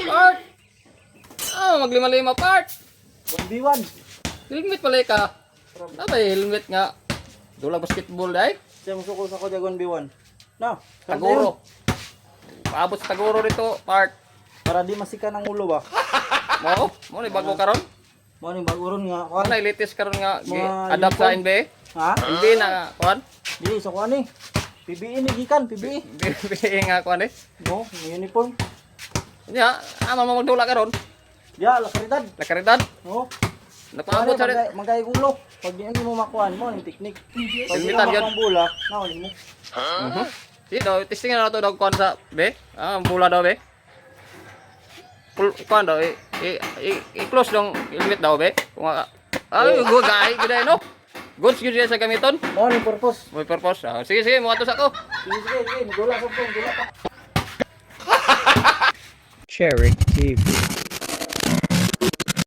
Part! Maglima-lima, part! 1v1. Helmet pala ka. Abay, helmet nga. Dula basketball day. Siya musukol sa ko dyan 1v1. No, Taguro. Paabot sa Taguro dito, part. para di masika ng ulo ba? Mo ni bago karon. Mo ni baguron nga Mo kuan. na latest karon nga Mga adapt sa uniform. NBA. Ha? NBA na kuan. Di sa kuan ni. PBE ni gikan, PBE. NBA nga kuan eh. Mo, may uniform. Nya, ama mo magdula karon. Ya, lakaridad. Nakaridad. No. Napaabot sa rin. Magay ulo. Pag di mo makuan mo yung technique. Pag di mo Limitan yun. makang bola, nauli mo. Dito, testing na to daw kuan sa be. Bula daw be. Kuan daw i-close dong helmet daw be. Kung go gay, gid no. Goods gyud siya sa gamiton. Mo ni purpose. May purpose. Sige sige, mo atos ako. Sige, sige, dula sa phone, dula pa. Cherry TV.